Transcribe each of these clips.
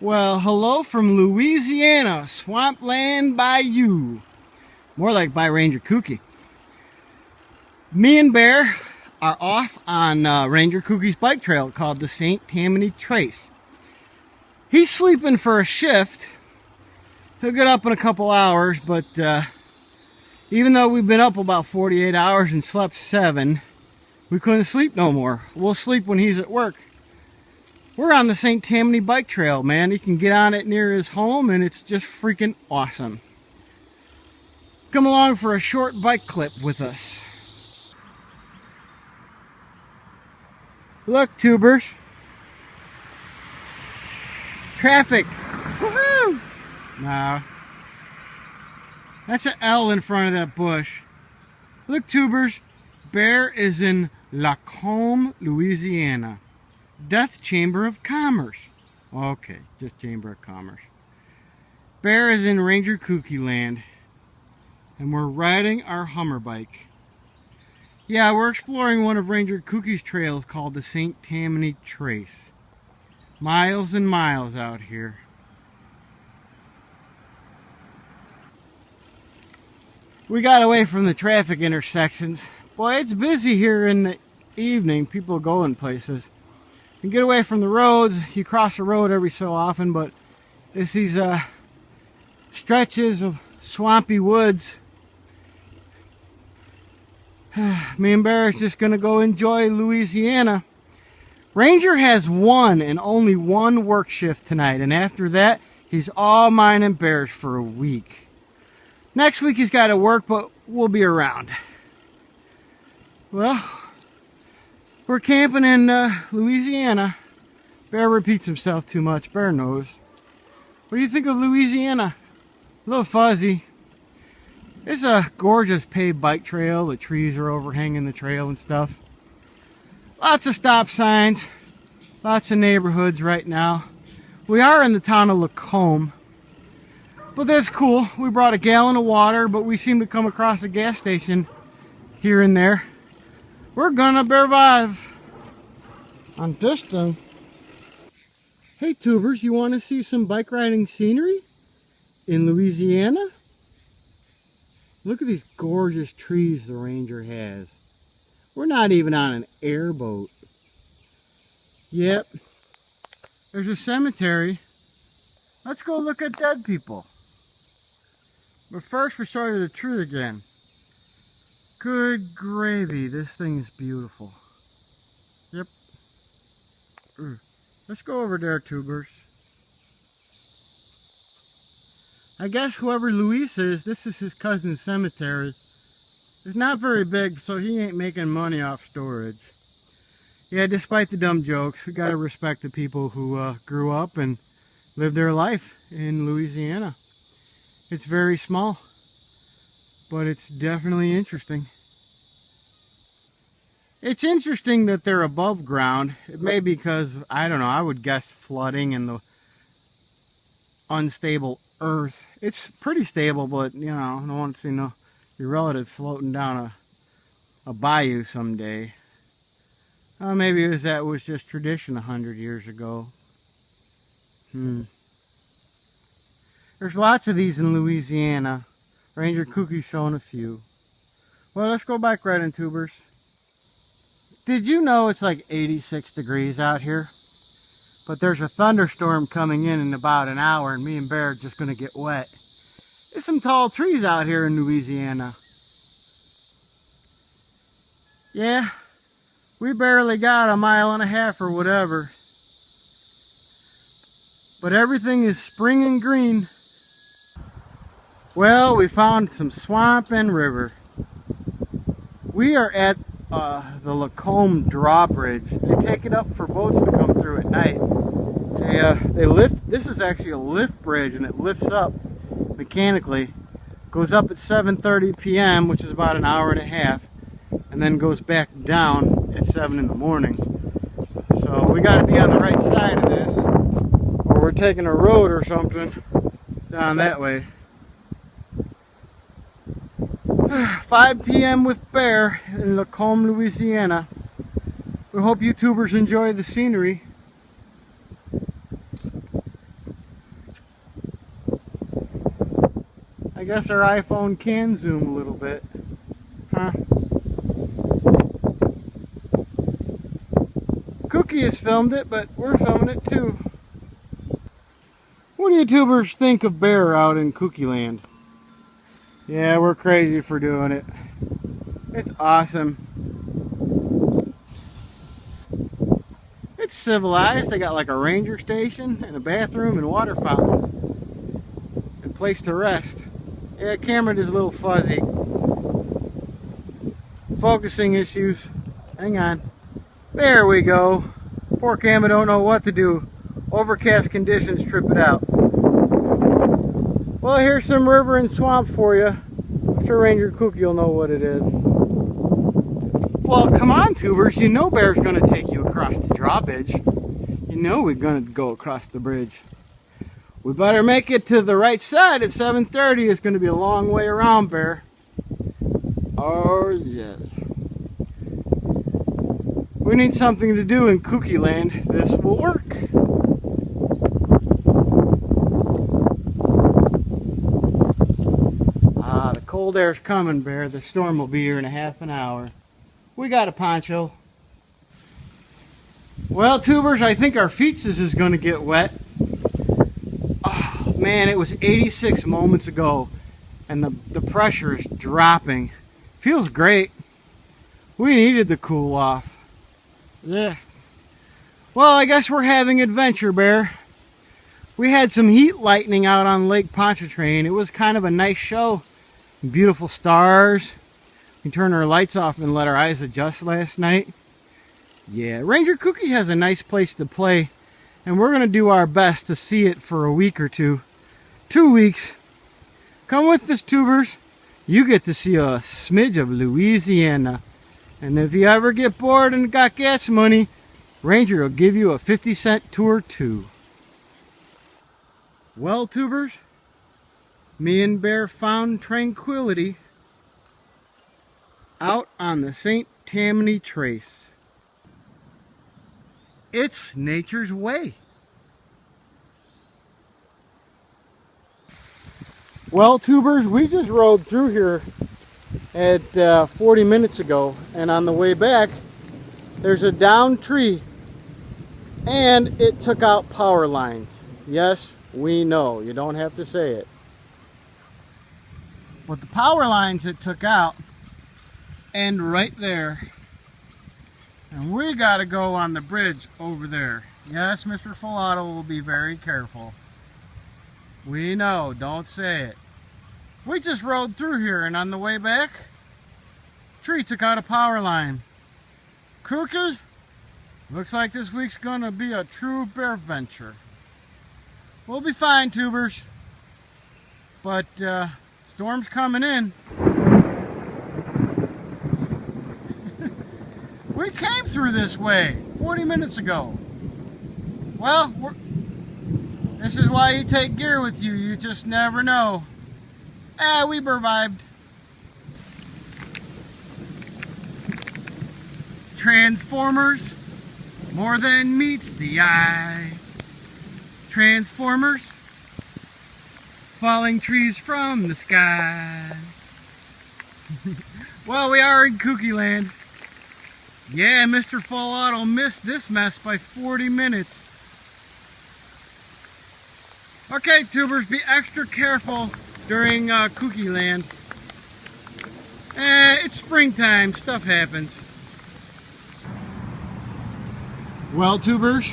Well, hello from Louisiana, Swampland Bayou. More like by Ranger Kooky. Me and Bear are off on Ranger Kooky's bike trail called the St. Tammany Trace. He's sleeping for a shift. He'll get up in a couple hours, but even though we've been up about 48 hours and slept 7, we couldn't sleep no more. We'll sleep when he's at work. We're on the St. Tammany bike trail, man. He can get on it near his home, and it's just freaking awesome. Come along for a short bike clip with us. Look, tubers. Traffic. Woohoo! No. That's an L in front of that bush. Look, tubers. Bear is in Lacombe, Louisiana. Death Chamber of Commerce. Okay, just Chamber of Commerce. Bear is in Ranger Kookyland, and we're riding our Hummer bike. Yeah, we're exploring one of Ranger Kooky's trails called the St. Tammany Trace. Miles and miles out here. We got away from the traffic intersections. Boy, it's busy here in the evening. People going places. You get away from the roads. You cross the road every so often, but it's these stretches of swampy woods. Me and Bear is just gonna go enjoy Louisiana. Ranger has one and only one work shift tonight, and after that he's all mine and Bear's for a week. Next week he's got to work, but we'll be around. Well, we're camping in Louisiana. Bear repeats himself too much. Bear knows. What do you think of Louisiana? A little fuzzy. It's a gorgeous paved bike trail. The trees are overhanging the trail and stuff. Lots of stop signs. Lots of neighborhoods right now. We are in the town of Lacombe. But that's cool. We brought a gallon of water, but we seem to come across a gas station here and there. We're gonna survive on distance. Hey tubers, you want to see some bike riding scenery in Louisiana? Look at these gorgeous trees the Ranger has. We're not even on an airboat. Yep. There's a cemetery. Let's go look at dead people. But first we show you the tree again. Good gravy, this thing is beautiful. Yep. Let's go over there, tubers. I guess whoever Luis is, this is his cousin's cemetery. It's not very big, so he ain't making money off storage. Yeah, despite the dumb jokes, we gotta respect the people who grew up and lived their life in Louisiana. It's very small, but it's definitely interesting. It's interesting that they're above ground. It may be because, I don't know, I would guess flooding and the unstable earth. It's pretty stable, but, you know, I don't want to see your relative floating down a bayou someday. Maybe that was just tradition 100 years ago. There's lots of these in Louisiana. Ranger Kooky's showing a few. Well, let's go back riding, tubers. Did you know it's like 86 degrees out here? But there's a thunderstorm coming in about an hour, and me and Bear are just going to get wet. There's some tall trees out here in Louisiana. Yeah, we barely got a mile and a half or whatever. But everything is spring and green. Well, we found some swamp and river. We are at the Lacombe drawbridge. They take it up for boats to come through at night. They lift. This is actually a lift bridge, and it lifts up mechanically. Goes up at 7:30 p.m., which is about an hour and a half, and then goes back down at 7 in the morning. So we got to be on the right side of this, or we're taking a road or something down that way. 5 p.m. with Bear in Lacombe, Louisiana. We hope YouTubers enjoy the scenery. guess our iPhone can zoom a little bit. Huh? Kooky has filmed it, but we're filming it too. What do you tubers think of bear out in Kookyland? Yeah, we're crazy for doing it. It's awesome. It's civilized. They got like a ranger station and a bathroom and water fountains and place to rest. Yeah, camera is a little fuzzy. Focusing issues. Hang on. There we go. Poor camera don't know what to do. Overcast conditions trip it out. Well, here's some river and swamp for you. I'm sure Ranger Kooky will know what it is. Well, come on, tubers. You know Bear's going to take you across the drawbridge. You know we're going to go across the bridge. We better make it to the right side at 7:30. It's going to be a long way around, Bear. Oh, yes. We need something to do in Kookyland. This will work. Ah, the cold air's coming, Bear. The storm will be here in a half an hour. We got a poncho. Well, tubers, I think our feetses is going to get wet. Oh, man, it was 86 moments ago, and the pressure is dropping. Feels great. We needed the cool off. Yeah. Well, I guess we're having adventure, Bear. We had some heat lightning out on Lake Pontchartrain. It was kind of a nice show. Beautiful stars. We turned our lights off and let our eyes adjust last night. Yeah, Ranger Kooky has a nice place to play, and we're going to do our best to see it for a week or two. 2 weeks. Come with us, tubers. You get to see a smidge of Louisiana. And if you ever get bored and got gas money, Ranger will give you a 50-cent tour too. Well, tubers, me and Bear found tranquility out on the St. Tammany Trace. It's nature's way. Well, tubers, we just rode through here at 40 minutes ago, and on the way back there's a downed tree and it took out power lines. Yes, we know, you don't have to say it, but the power lines it took out end right there, and we got to go on the bridge over there. Yes, Mr. Full Auto will be very careful. We know, don't say it. We just rode through here, and on the way back, tree took out a power line. Kooky, looks like this week's gonna be a true bear venture. We'll be fine, tubers, but storm's coming in. We came through this way 40 minutes ago. Well, this is why you take gear with you. You just never know. We survived. Transformers, more than meets the eye. Transformers, falling trees from the sky. Well, we are in Kookyland. Yeah, Mr. Full Auto missed this mess by 40 minutes. Okay, tubers, be extra careful during Kookyland. It's springtime, stuff happens. Well, tubers,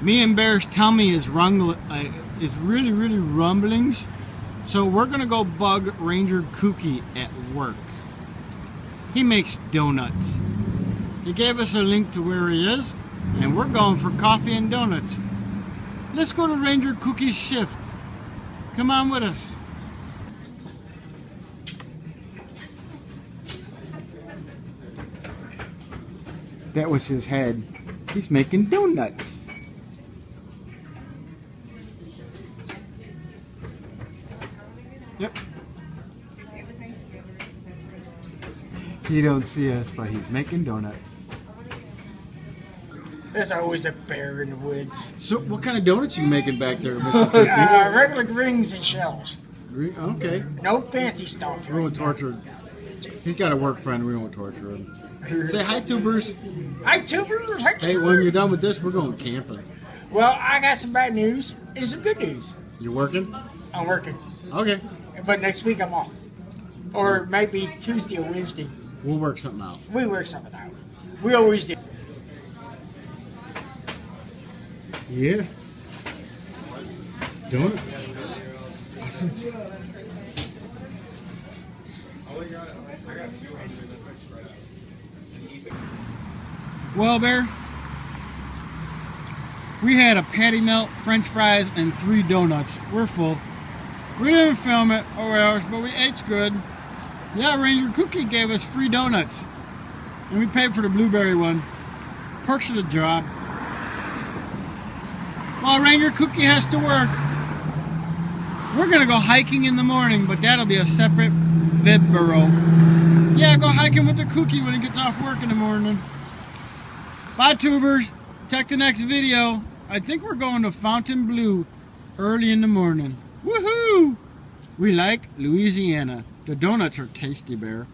me and Bear's tummy is really rumblings, so we're gonna go bug Ranger Kooky at work. He makes donuts. He gave us a link to where he is, and we're going for coffee and donuts. Let's go to Ranger Kooky's shift. Come on with us. That was his head. He's making donuts. Yep. You don't see us, but he's making donuts. There's always a bear in the woods. So what kind of donuts are you making back there, Mr. Kooky? Regular rings and shells. Green, okay. No fancy stuff. We won't torture. He's got a work friend. We won't torture him. Say hi, tubers. Hi, tubers. Hi, tubers. Hey, when you're done with this, we're going camping. Well, I got some bad news and some good news. You working? I'm working. Okay. But next week I'm off. Or it might be Tuesday or Wednesday. We'll work something out. We work something out. We always do. Yeah. Doing it. Awesome. Well, Bear, we had a patty melt, french fries, and 3 donuts. We're full. We didn't film it, oh well, but we ate good. Yeah, Ranger Cookie gave us free donuts. And we paid for the blueberry one. Perks of the job. Well, Ranger Cookie has to work. We're gonna go hiking in the morning, but that'll be a separate video. Yeah, go hiking with the Cookie when he gets off work in the morning. Bye, tubers. Check the next video. I think we're going to Fontainebleau early in the morning. Woohoo! We like Louisiana. The donuts are tasty, Bear.